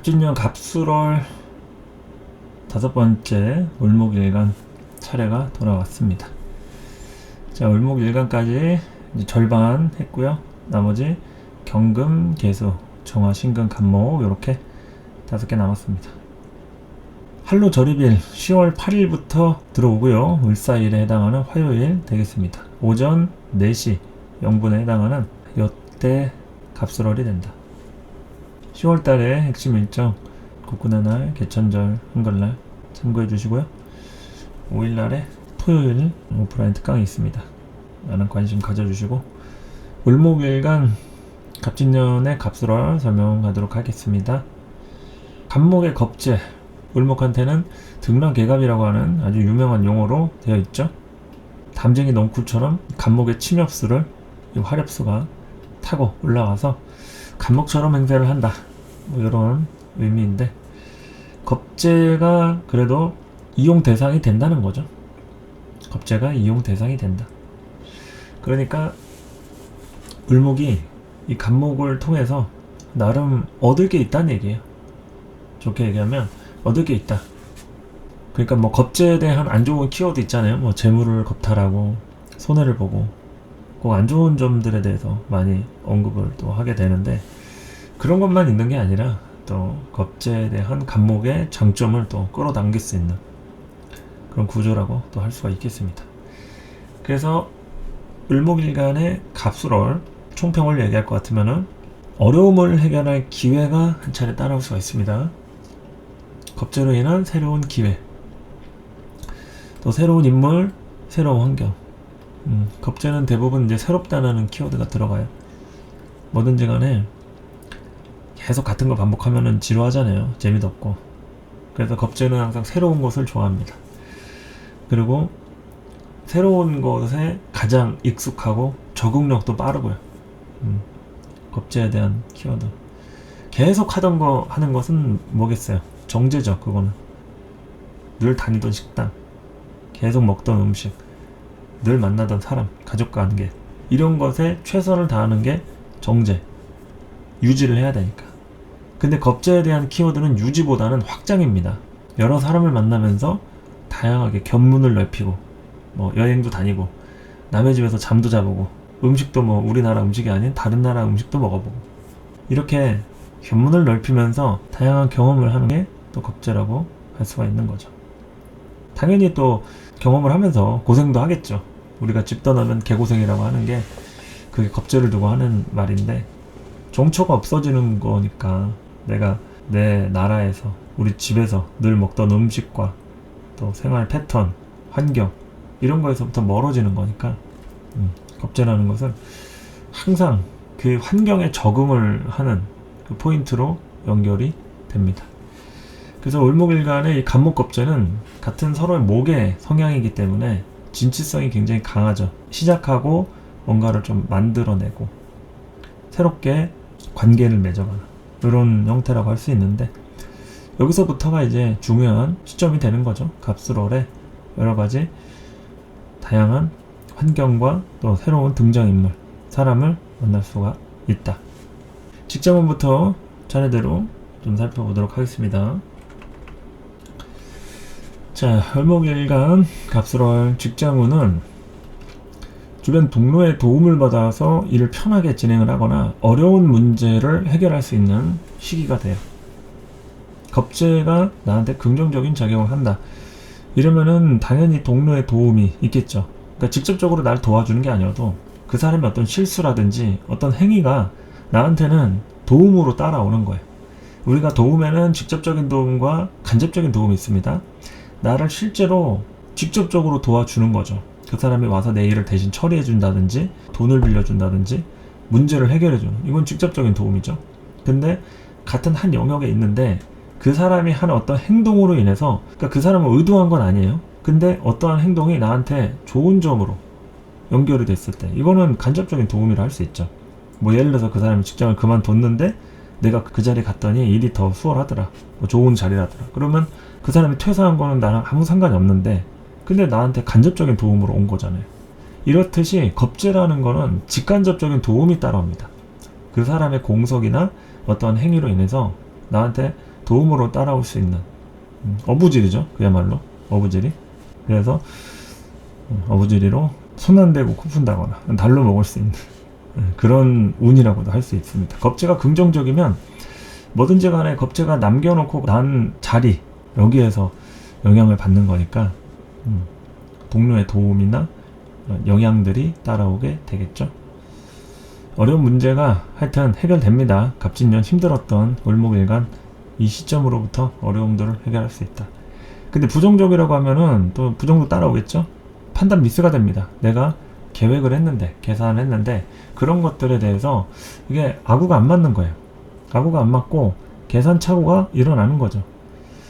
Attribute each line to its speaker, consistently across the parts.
Speaker 1: 갑진년 갑술월 5번째 을목일간 차례가 돌아왔습니다. 자, 을목일간까지 이제 절반 했고요. 나머지 경금, 계수, 정화, 신금, 간목 이렇게 5개 남았습니다. 한로절입일 10월 8일부터 들어오고요. 을사일에 해당하는 화요일 되겠습니다. 오전 4시 0분에 해당하는 여태 갑술월이 된다. 10월달에 핵심 일정 국군의 날, 개천절, 한글날 참고해 주시고요. 5일날에 토요일 오프라인 특강이 있습니다. 많은 관심 가져주시고, 을목일간 갑진년의 갑술월 설명하도록 하겠습니다. 간목의 겁재, 을목한테는 등락개갑이라고 하는 아주 유명한 용어로 되어 있죠. 담쟁이 넝쿨처럼 간목의 침엽수를 이 화렵수가 타고 올라가서 간목처럼 행세를 한다, 뭐 이런 의미인데, 겁재가 그래도 이용 대상이 된다는 거죠. 겁재가 이용 대상이 된다. 그러니까 을목이 이 간목을 통해서 나름 얻을 게 있다는 얘기예요. 좋게 얘기하면 얻을 게 있다. 그러니까 뭐 겁재에 대한 안 좋은 키워드 있잖아요. 뭐 재물을 겁탈하고 손해를 보고 꼭 안 좋은 점들에 대해서 많이 언급을 또 하게 되는데, 그런 것만 있는 게 아니라 또 겁재에 대한 간목의 장점을 또 끌어당길 수 있는 그런 구조라고 또 할 수가 있겠습니다. 그래서 을목일간의 갑술월 총평을 얘기할 것 같으면은 어려움을 해결할 기회가 한 차례 따라올 수가 있습니다. 겁재로 인한 새로운 기회, 또 새로운 인물, 새로운 환경. 겁재는 대부분 이제 새롭다는 키워드가 들어가요. 뭐든지 간에 계속 같은 거 반복하면은 지루하잖아요. 재미도 없고. 그래서 겁재는 항상 새로운 것을 좋아합니다. 그리고 새로운 것에 가장 익숙하고 적응력도 빠르고요. 겁재에 대한 키워드. 계속 하던 거 하는 것은 뭐겠어요? 정제죠. 그거는 늘 다니던 식당, 계속 먹던 음식, 늘 만나던 사람, 가족과 관계, 이런 것에 최선을 다하는 게 정제, 유지를 해야 되니까. 근데 겁재에 대한 키워드는 유지보다는 확장입니다. 여러 사람을 만나면서 다양하게 견문을 넓히고, 뭐 여행도 다니고, 남의 집에서 잠도 자보고, 음식도 뭐 우리나라 음식이 아닌 다른 나라 음식도 먹어보고, 이렇게 견문을 넓히면서 다양한 경험을 하는 게 또 겁재라고 할 수가 있는 거죠. 당연히 또 경험을 하면서 고생도 하겠죠. 우리가 집 떠나면 개고생이라고 하는 게 그게 겁재를 두고 하는 말인데, 정처가 없어지는 거니까 내가 내 나라에서, 우리 집에서 늘 먹던 음식과 또 생활 패턴, 환경, 이런 거에서부터 멀어지는 거니까 겁재라는 것은 항상 그 환경에 적응을 하는 그 포인트로 연결이 됩니다. 그래서 을목일간의 이 간목겁재는 같은 서로의 목의 성향이기 때문에 진취성이 굉장히 강하죠. 시작하고 뭔가를 좀 만들어내고 새롭게 관계를 맺어가는 이런 형태라고 할 수 있는데, 여기서부터가 이제 중요한 시점이 되는 거죠. 갑술월에 여러가지 다양한 환경과 또 새로운 등장인물, 사람을 만날 수가 있다. 직장운부터 차례대로 좀 살펴보도록 하겠습니다. 자, 을목일간 갑술월 직장운은 주변 동료의 도움을 받아서 일을 편하게 진행을 하거나 어려운 문제를 해결할 수 있는 시기가 돼요. 겁재가 나한테 긍정적인 작용을 한다. 이러면은 당연히 동료의 도움이 있겠죠. 그러니까 직접적으로 날 도와주는 게 아니어도 그 사람의 어떤 실수라든지 어떤 행위가 나한테는 도움으로 따라오는 거예요. 우리가 도움에는 직접적인 도움과 간접적인 도움이 있습니다. 나를 실제로 직접적으로 도와주는 거죠. 그 사람이 와서 내 일을 대신 처리해 준다든지, 돈을 빌려준다든지, 문제를 해결해 주는, 이건 직접적인 도움이죠. 근데 같은 한 영역에 있는데 그 사람이 하는 어떤 행동으로 인해서, 그러니까 그 사람은 의도한 건 아니에요. 근데 어떠한 행동이 나한테 좋은 점으로 연결이 됐을 때, 이거는 간접적인 도움이라 할 수 있죠. 뭐 예를 들어서 그 사람이 직장을 그만뒀는데 내가 그 자리에 갔더니 일이 더 수월하더라, 뭐 좋은 자리라더라. 그러면 그 사람이 퇴사한 거는 나랑 아무 상관이 없는데 근데 나한테 간접적인 도움으로 온 거잖아요. 이렇듯이 겁재라는 거는 직간접적인 도움이 따라옵니다. 그 사람의 공석이나 어떤 행위로 인해서 나한테 도움으로 따라올 수 있는 어부지리죠. 그야말로 어부지리. 그래서 어부지리로 손 안 대고 코 푼다거나 달로 먹을 수 있는 그런 운이라고도 할 수 있습니다. 겁재가 긍정적이면 뭐든지 간에 겁재가 남겨놓고 난 자리, 여기에서 영향을 받는 거니까 동료의 도움이나 영향들이 따라오게 되겠죠. 어려운 문제가 하여튼 해결됩니다. 갑진년 힘들었던 을목일간 이 시점으로부터 어려움들을 해결할 수 있다. 근데 부정적이라고 하면은 또 부정도 따라오겠죠. 판단 미스가 됩니다. 내가 계획을 했는데, 계산을 했는데 그런 것들에 대해서 이게 아구가 안 맞는 거예요. 아구가 안 맞고 계산 착오가 일어나는 거죠.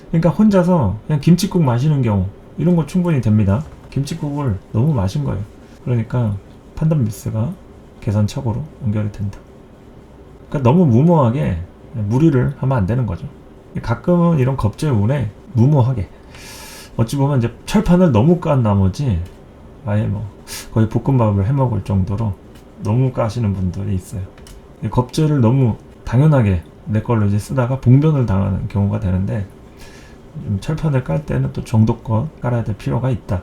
Speaker 1: 그러니까 혼자서 그냥 김칫국 마시는 경우 이런 거 충분히 됩니다. 김칫국을 너무 마신 거예요. 그러니까 판단 미스가 계산 착오로 연결이 된다. 그러니까 너무 무모하게 무리를 하면 안 되는 거죠. 가끔은 이런 겁재 운에 무모하게 어찌 보면 이제 철판을 너무 깐 나머지 아예 뭐 거의 볶음밥을 해먹을 정도로 너무 까시는 분들이 있어요. 겁재를 너무 당연하게 내 걸로 이제 쓰다가 봉변을 당하는 경우가 되는데 철판을 깔 때는 또 정도껏 깔아야 될 필요가 있다.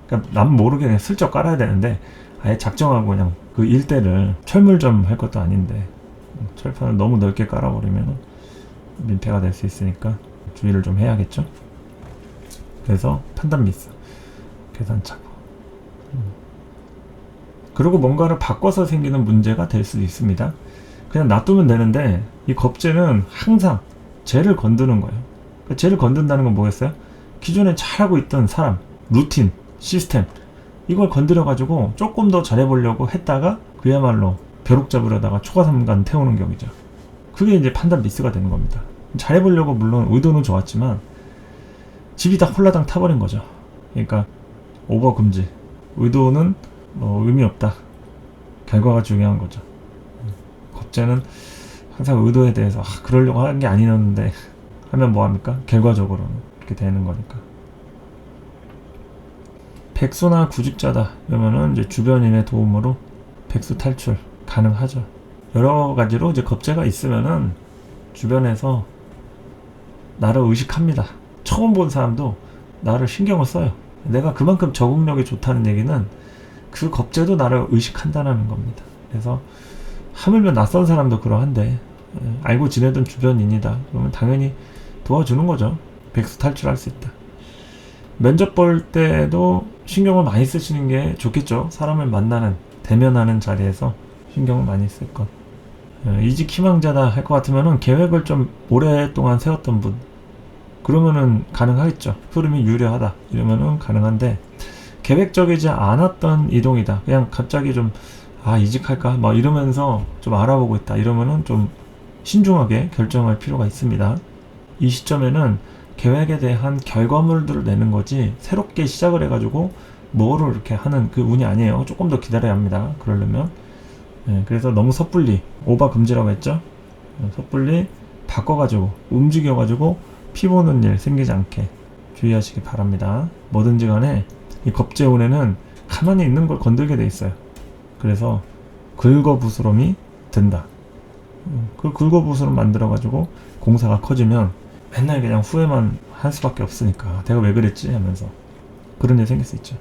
Speaker 1: 그러니까 남 모르게 그냥 슬쩍 깔아야 되는데 아예 작정하고 그냥 그 일대를 철물점 할 것도 아닌데 철판을 너무 넓게 깔아버리면 민폐가 될 수 있으니까 주의를 좀 해야겠죠. 그래서 판단 미스, 계산 착오. 그리고 뭔가를 바꿔서 생기는 문제가 될 수도 있습니다. 그냥 놔두면 되는데 이 겁재는 항상 쟤를 건드는 거예요. 그러니까 쟤를 건든다는 건 뭐겠어요? 기존에 잘하고 있던 사람, 루틴, 시스템 이걸 건드려가지고 조금 더 잘해보려고 했다가 그야말로 벼룩 잡으려다가 초가삼간 태우는 격이죠. 그게 이제 판단 미스가 되는 겁니다. 잘해보려고 물론 의도는 좋았지만 집이 다 홀라당 타버린 거죠. 그러니까 오버 금지. 의도는 의미 없다. 결과가 중요한 거죠. 겁재는 항상 의도에 대해서 그러려고 하는 게 아니었는데 하면 뭐합니까? 결과적으로는 이렇게 되는 거니까. 백수나 구직자다 이러면은 이제 주변인의 도움으로 백수 탈출 가능하죠. 여러 가지로 이제 겁재가 있으면은 주변에서 나를 의식합니다. 처음 본 사람도 나를 신경을 써요. 내가 그만큼 적응력이 좋다는 얘기는 그 겁재도 나를 의식한다는 겁니다. 그래서 하물며 낯선 사람도 그러한데 알고 지내던 주변인이다. 그러면 당연히 도와주는 거죠. 백수 탈출할 수 있다. 면접 볼 때도 신경을 많이 쓰시는 게 좋겠죠. 사람을 만나는, 대면하는 자리에서 신경을 많이 쓸 것. 이직 희망자다 할 것 같으면은 계획을 좀 오랫동안 세웠던 분. 그러면은 가능하겠죠. 흐름이 유려하다. 이러면은 가능한데, 계획적이지 않았던 이동이다. 그냥 갑자기 좀, 이직할까? 막 이러면서 좀 알아보고 있다. 이러면은 좀 신중하게 결정할 필요가 있습니다. 이 시점에는 계획에 대한 결과물들을 내는 거지, 새롭게 시작을 해가지고 뭐를 이렇게 하는 그 운이 아니에요. 조금 더 기다려야 합니다. 그러려면. 그래서 너무 섣불리, 오바 금지라고 했죠? 섣불리 바꿔가지고, 움직여가지고 피 보는 일 생기지 않게 주의하시기 바랍니다. 뭐든지 간에 이 겁재운에는 가만히 있는 걸 건들게 돼 있어요. 그래서 긁어부스럼이 든다. 그 긁어부스럼 만들어가지고 공사가 커지면 맨날 그냥 후회만 할 수밖에 없으니까 내가 왜 그랬지 하면서 그런 일 생길 수 있죠.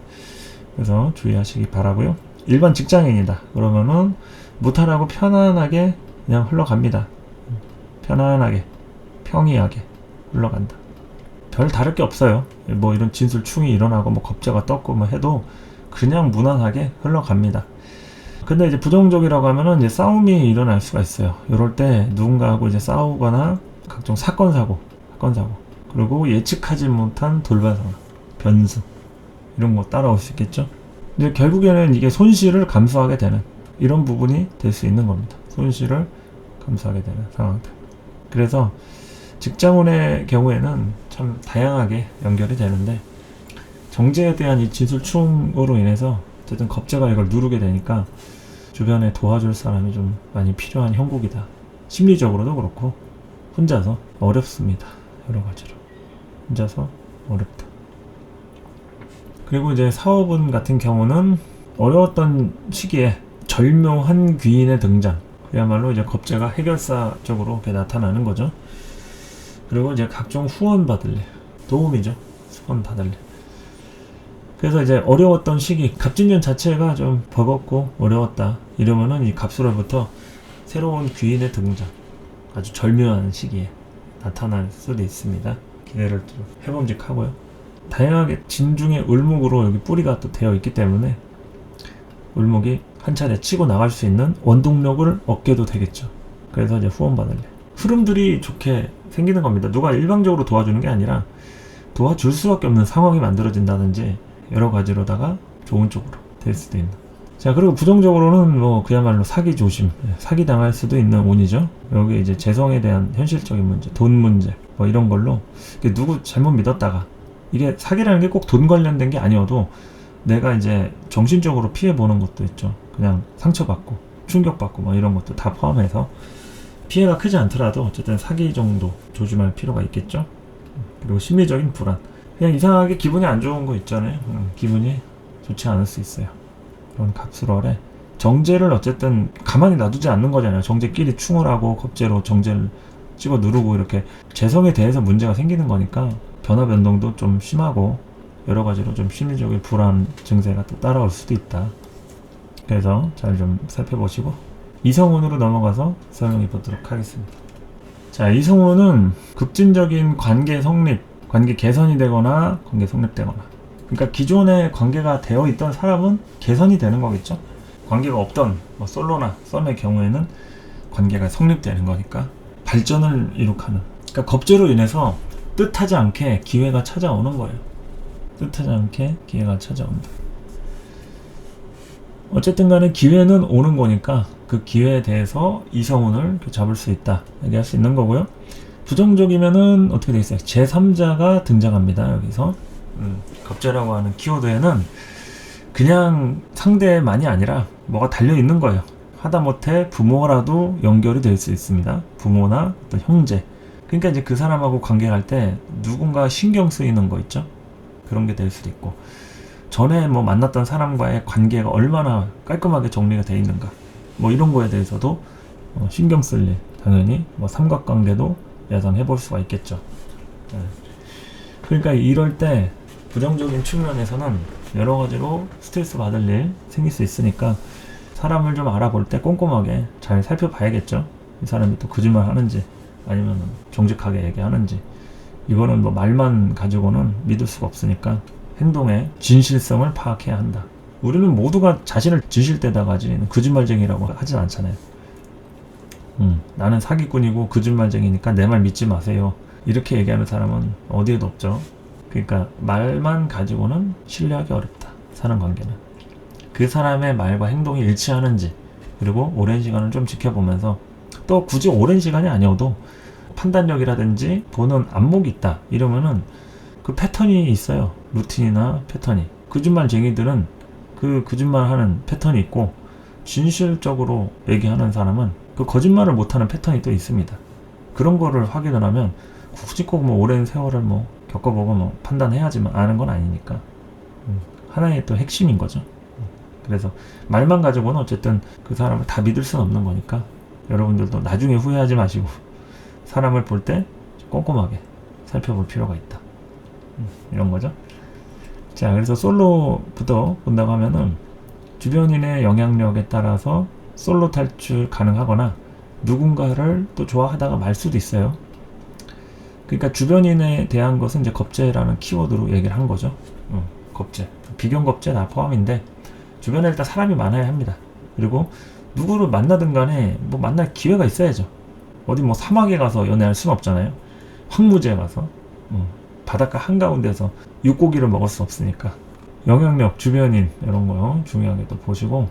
Speaker 1: 그래서 주의하시기 바라고요. 일반 직장인이다 그러면은 무탈하고 편안하게 그냥 흘러갑니다. 편안하게 평이하게 흘러간다. 별 다를 게 없어요. 뭐 이런 진술충이 일어나고 뭐 겁재가 떴고 뭐 해도 그냥 무난하게 흘러갑니다. 근데 이제 부정적이라고 하면은 이제 싸움이 일어날 수가 있어요. 이럴 때 누군가하고 이제 싸우거나 각종 사건 사고 그리고 예측하지 못한 돌발 상황, 변수 이런 거 따라올 수 있겠죠. 근데 결국에는 이게 손실을 감수하게 되는 이런 부분이 될 수 있는 겁니다. 손실을 감수하게 되는 상황들. 그래서 직장운의 경우에는 참 다양하게 연결이 되는데 정제에 대한 이 진술충으로 인해서 어쨌든 겁재가 이걸 누르게 되니까 주변에 도와줄 사람이 좀 많이 필요한 형국이다. 심리적으로도 그렇고 혼자서 어렵습니다. 여러 가지로 혼자서 어렵다. 그리고 이제 사업운 같은 경우는 어려웠던 시기에 절묘한 귀인의 등장, 그야말로 이제 겁재가 해결사적으로 이렇게 나타나는 거죠. 그리고 이제 각종 후원 받을 일, 도움이죠. 후원 받을 일. 그래서 이제 어려웠던 시기, 갑진년 자체가 좀 버겁고 어려웠다 이러면은 이 갑술월부터 새로운 귀인의 등장, 아주 절묘한 시기에 나타날 수도 있습니다. 기대를 좀 해봄직하고요. 다양하게 진중의 을목으로 여기 뿌리가 또 되어 있기 때문에 을목이 한 차례 치고 나갈 수 있는 원동력을 얻게도 되겠죠. 그래서 이제 후원받을 일. 흐름들이 좋게 생기는 겁니다. 누가 일방적으로 도와주는 게 아니라 도와줄 수밖에 없는 상황이 만들어진다든지 여러 가지로다가 좋은 쪽으로 될 수도 있는. 자, 그리고 부정적으로는 뭐 그야말로 사기 조심, 사기 당할 수도 있는 운이죠. 여기 이제 재성에 대한 현실적인 문제, 돈 문제 뭐 이런 걸로 누구 잘못 믿었다가, 이게 사기라는 게 꼭 돈 관련된 게 아니어도 내가 이제 정신적으로 피해 보는 것도 있죠. 그냥 상처받고 충격받고 뭐 이런 것도 다 포함해서 피해가 크지 않더라도 어쨌든 사기 정도 조심할 필요가 있겠죠. 그리고 심리적인 불안, 그냥 이상하게 기분이 안 좋은 거 있잖아요. 기분이 좋지 않을 수 있어요. 그런 갑술월에 정제를 어쨌든 가만히 놔두지 않는 거잖아요. 정제끼리 충월하고 겁제로 정제를 찍어 누르고 이렇게 재성에 대해서 문제가 생기는 거니까 변화 변동도 좀 심하고 여러 가지로 좀 심리적인 불안 증세가 또 따라올 수도 있다. 그래서 잘 좀 살펴보시고 이성운으로 넘어가서 설명해 보도록 하겠습니다. 자, 이성운은 급진적인 관계 성립, 관계 개선이 되거나 관계 성립되거나, 그러니까 기존에 관계가 되어 있던 사람은 개선이 되는 거겠죠. 관계가 없던 뭐 솔로나 썸의 경우에는 관계가 성립되는 거니까 발전을 이룩하는, 그러니까 겁제로 인해서 뜻하지 않게 기회가 찾아오는 거예요. 뜻하지 않게 기회가 찾아온다. 어쨌든 간에 기회는 오는 거니까 그 기회에 대해서 이성운을 잡을 수 있다 얘기할 수 있는 거고요. 부정적이면은 어떻게 돼 있어요? 제3자가 등장합니다. 여기서 겁제라고 하는 키워드에는 그냥 상대만이 아니라 뭐가 달려 있는 거예요. 하다못해 부모라도 연결이 될 수 있습니다. 부모나 어떤 형제. 그러니까 이제 그 사람하고 관계할 때 누군가 신경 쓰이는 거 있죠. 그런 게 될 수도 있고, 전에 뭐 만났던 사람과의 관계가 얼마나 깔끔하게 정리가 돼 있는가, 뭐 이런 거에 대해서도 신경 쓸 일, 당연히 뭐 삼각관계도 예상해 볼 수가 있겠죠. 그러니까 이럴 때 부정적인 측면에서는 여러 가지로 스트레스 받을 일 생길 수 있으니까 사람을 좀 알아볼 때 꼼꼼하게 잘 살펴봐야겠죠. 이 사람이 또 거짓말 하는지 아니면 정직하게 얘기하는지. 이거는 뭐 말만 가지고는 믿을 수가 없으니까 행동의 진실성을 파악해야 한다. 우리는 모두가 자신을 진실되다가 하지 거짓말쟁이라고 하진 않잖아요. 나는 사기꾼이고 거짓말쟁이니까 내 말 믿지 마세요, 이렇게 얘기하는 사람은 어디에도 없죠. 그러니까 말만 가지고는 신뢰하기 어렵다. 사람 관계는 그 사람의 말과 행동이 일치하는지, 그리고 오랜 시간을 좀 지켜보면서, 또 굳이 오랜 시간이 아니어도 판단력이라든지 보는 안목이 있다 이러면은 그 패턴이 있어요. 루틴이나 패턴이. 거짓말쟁이들은 그 거짓말하는 패턴이 있고, 진실적으로 얘기하는 사람은 그 거짓말을 못하는 패턴이 또 있습니다. 그런 거를 확인을 하면 굳이 꼭 뭐 오랜 세월을 뭐 겪어보고 뭐 판단해야지만 아는 건 아니니까 하나의 또 핵심인 거죠. 그래서 말만 가지고는 어쨌든 그 사람을 다 믿을 수는 없는 거니까 여러분들도 나중에 후회하지 마시고 사람을 볼 때 꼼꼼하게 살펴볼 필요가 있다. 이런 거죠. 자, 그래서 솔로부터 본다고 하면은 주변인의 영향력에 따라서 솔로 탈출 가능하거나 누군가를 또 좋아하다가 말 수도 있어요. 그러니까 주변인에 대한 것은 이제 겁제라는 키워드로 얘기를 한 거죠. 겁제, 비견겁제 다 포함인데 주변에 일단 사람이 많아야 합니다. 그리고 누구를 만나든 간에 뭐 만날 기회가 있어야죠. 어디 뭐 사막에 가서 연애할 수는 없잖아요. 황무지에 가서 바닷가 한가운데서 육고기를 먹을 수 없으니까 영향력, 주변인 이런 거 중요하게 또 보시고,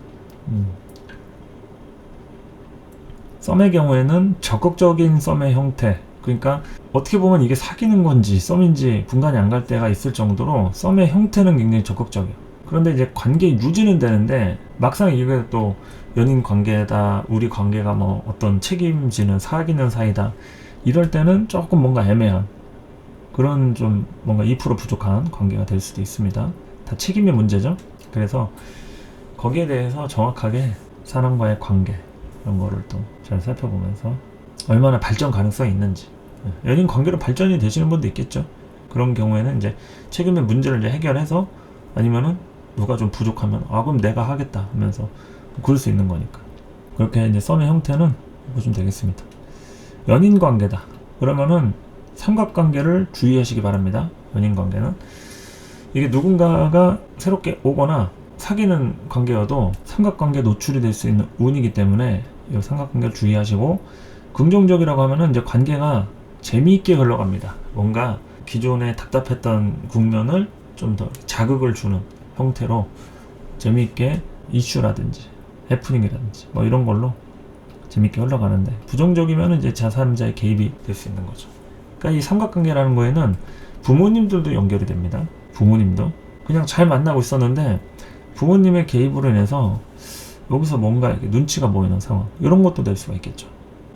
Speaker 1: 썸의 경우에는 적극적인 썸의 형태, 그러니까 어떻게 보면 이게 사귀는 건지 썸인지 분간이 안 갈 때가 있을 정도로 썸의 형태는 굉장히 적극적이에요. 그런데 이제 관계 유지는 되는데 막상 이게 또 연인 관계다, 우리 관계가 뭐 어떤 책임지는 사귀는 사이다, 이럴 때는 조금 뭔가 애매한 그런 좀 뭔가 2% 부족한 관계가 될 수도 있습니다. 다 책임의 문제죠. 그래서 거기에 대해서 정확하게 사람과의 관계 이런 거를 또 잘 살펴보면서 얼마나 발전 가능성이 있는지 연인 관계로 발전이 되시는 분도 있겠죠. 그런 경우에는 이제 최근의 문제를 이제 해결해서, 아니면은 누가 좀 부족하면 그럼 내가 하겠다 하면서 그럴 수 있는 거니까. 그렇게 이제 썸의 형태는 보시면 되겠습니다. 연인 관계다 그러면은 삼각관계를 주의하시기 바랍니다. 연인 관계는 이게 누군가가 새롭게 오거나 사귀는 관계여도 삼각관계 노출이 될 수 있는 운이기 때문에 이 삼각관계를 주의하시고, 긍정적이라고 하면은 이제 관계가 재미있게 흘러갑니다. 뭔가 기존에 답답했던 국면을 좀 더 자극을 주는 형태로 재미있게 이슈라든지 해프닝이라든지 뭐 이런 걸로 재미있게 흘러가는데, 부정적이면 이제 제3자의 개입이 될 수 있는 거죠. 그러니까 이 삼각관계라는 거에는 부모님들도 연결이 됩니다. 부모님도 그냥 잘 만나고 있었는데 부모님의 개입으로 인해서 여기서 뭔가 이렇게 눈치가 보이는 상황, 이런 것도 될 수가 있겠죠.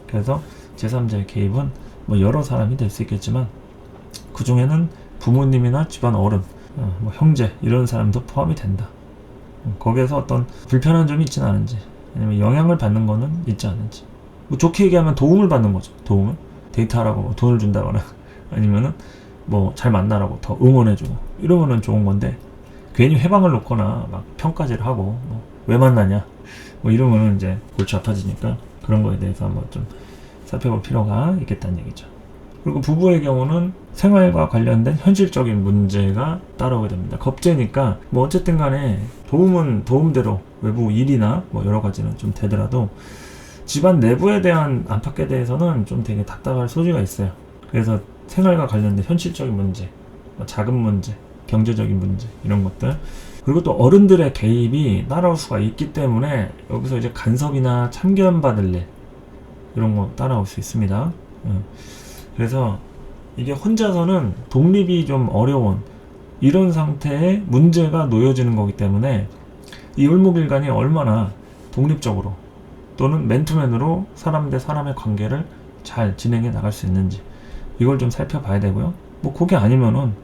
Speaker 1: 그래서 제3자의 개입은 뭐 여러 사람이 될 수 있겠지만 그 중에는 부모님이나 집안 어른, 뭐 형제 이런 사람도 포함이 된다. 거기에서 어떤 불편한 점이 있지는 않은지, 아니면 영향을 받는 거는 있지 않은지, 뭐 좋게 얘기하면 도움을 받는 거죠. 도움을 데이트하라고 뭐 돈을 준다거나 아니면은 뭐 잘 만나라고 더 응원해주고 이러면은 좋은 건데, 괜히 회방을 놓거나 막 평가질을 하고 뭐 왜 만나냐 뭐 이러면은 이제 골치 아파지니까 그런 거에 대해서 한번 좀 살펴볼 필요가 있겠다는 얘기죠. 그리고 부부의 경우는 생활과 관련된 현실적인 문제가 따라오게 됩니다. 겁재니까 뭐 어쨌든 간에 도움은 도움대로 외부 일이나 뭐 여러 가지는 좀 되더라도 집안 내부에 대한 안팎에 대해서는 좀 되게 답답할 소지가 있어요. 그래서 생활과 관련된 현실적인 문제, 뭐 자금 문제, 경제적인 문제 이런 것들, 그리고 또 어른들의 개입이 따라올 수가 있기 때문에 여기서 이제 간섭이나 참견받을 일 이런 거 따라올 수 있습니다. 그래서 이게 혼자서는 독립이 좀 어려운 이런 상태에 문제가 놓여지는 거기 때문에 이 을목일간이 얼마나 독립적으로 또는 맨투맨으로 사람 대 사람의 관계를 잘 진행해 나갈 수 있는지 이걸 좀 살펴봐야 되고요. 뭐 그게 아니면은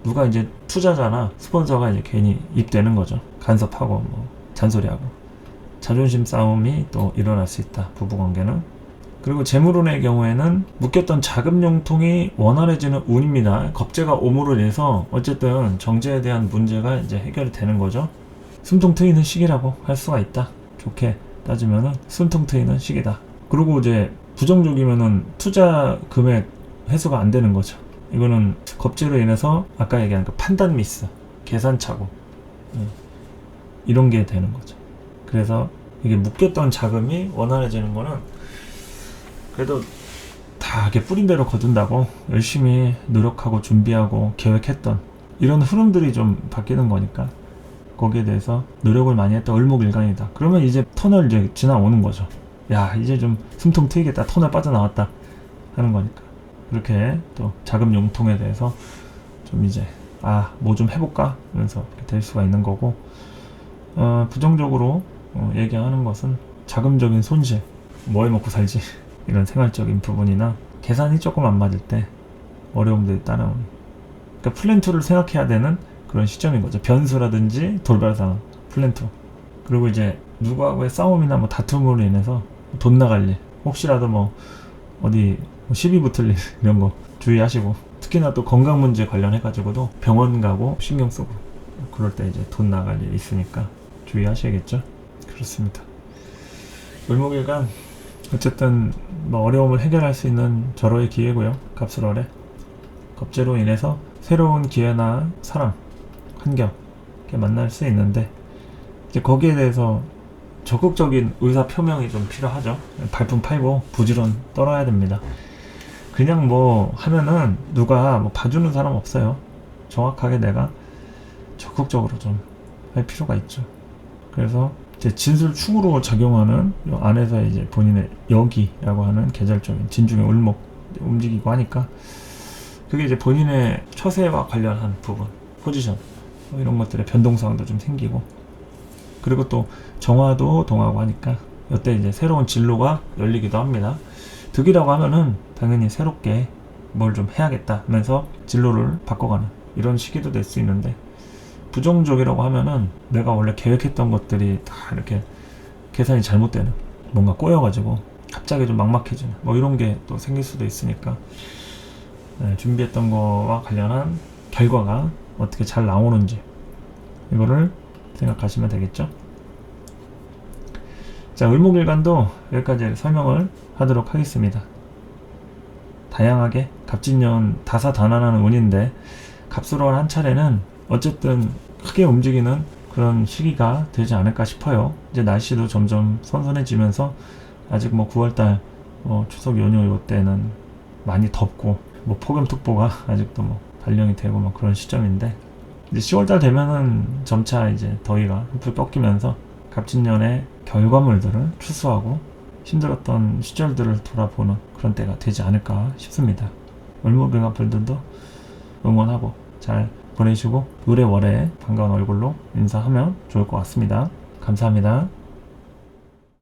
Speaker 1: 누가 이제 투자자나 스폰서가 이제 괜히 입대는 거죠. 간섭하고 뭐 잔소리하고 자존심 싸움이 또 일어날 수 있다. 부부관계는. 그리고 재물운의 경우에는 묶였던 자금융통이 원활해지는 운입니다. 겁재가 오므로 인해서 어쨌든 정제에 대한 문제가 이제 해결이 되는 거죠. 숨통 트이는 시기라고 할 수가 있다. 좋게 따지면은 숨통 트이는 시기다. 그리고 이제 부정적이면은 투자 금액 회수가 안 되는 거죠. 이거는 겁재로 인해서 아까 얘기한 그 판단 미스, 계산착오 이런 게 되는 거죠. 그래서 이게 묶였던 자금이 원활해지는 거는 그래도 다 이렇게 뿌린 대로 거둔다고 열심히 노력하고 준비하고 계획했던 이런 흐름들이 좀 바뀌는 거니까 거기에 대해서 노력을 많이 했던 을목일간이다. 그러면 이제 터널 이제 지나오는 거죠. 야, 이제 좀 숨통 트이겠다. 터널 빠져나왔다 하는 거니까. 그렇게 또 자금 융통에 대해서 좀 이제 뭐 좀 해볼까 하면서 될 수가 있는 거고, 부정적으로 얘기하는 것은 자금적인 손실, 뭐 해먹고 살지 이런 생활적인 부분이나 계산이 조금 안 맞을 때 어려움들이 따라오는, 그러니까 플랜2를 생각해야 되는 그런 시점인 거죠. 변수라든지 돌발 상황, 플랜2. 그리고 이제 누구하고의 싸움이나 뭐 다툼으로 인해서 돈 나갈 일, 혹시라도 뭐 어디 시비 붙을 일 이런 거 주의하시고, 특히나 또 건강 문제 관련해 가지고도 병원 가고 신경 쓰고 그럴 때 이제 돈 나갈 일 있으니까 주의하셔야겠죠. 그렇습니다. 을목일간 어쨌든 뭐 어려움을 해결할 수 있는 절호의 기회고요. 갑술월에 겁재로 인해서 새로운 기회나 사람, 환경 이렇게 만날 수 있는데, 이제 거기에 대해서 적극적인 의사 표명이 좀 필요하죠. 발품 팔고 부지런 떨어야 됩니다. 그냥 뭐 하면은 누가 뭐 봐주는 사람 없어요. 정확하게 내가 적극적으로 좀 할 필요가 있죠. 그래서 이제 진술충으로 작용하는 요 안에서 이제 본인의 여기라고 하는 계절적인 진중의 을목 움직이고 하니까 그게 이제 본인의 처세와 관련한 부분, 포지션 뭐 이런 것들의 변동사항도 좀 생기고, 그리고 또 정화도 동하고 하니까 이때 이제 새로운 진로가 열리기도 합니다. 득이라고 하면은 당연히 새롭게 뭘 좀 해야겠다 하면서 진로를 바꿔가는 이런 시기도 될 수 있는데, 부정적이라고 하면은 내가 원래 계획했던 것들이 다 이렇게 계산이 잘못되는, 뭔가 꼬여가지고 갑자기 좀 막막해지는 뭐 이런 게 또 생길 수도 있으니까 준비했던 거와 관련한 결과가 어떻게 잘 나오는지 이거를 생각하시면 되겠죠. 자, 을목일간도 여기까지 설명을 하도록 하겠습니다. 다양하게 갑진년 다사다난하는 운인데 갑술월 한 차례는 어쨌든 크게 움직이는 그런 시기가 되지 않을까 싶어요. 이제 날씨도 점점 선선해지면서 아직 뭐 9월달 추석 연휴 요때는 많이 덥고 뭐 폭염특보가 아직도 뭐 발령이 되고 뭐 그런 시점인데 이제 10월달 되면은 점차 이제 더위가 흡을 꺾이면서 갑진년의 결과물들을 추수하고 힘들었던 시절들을 돌아보는 그런 때가 되지 않을까 싶습니다. 을목일간 분들도 응원하고 잘 보내시고 의뢰월에 반가운 얼굴로 인사하면 좋을 것 같습니다. 감사합니다.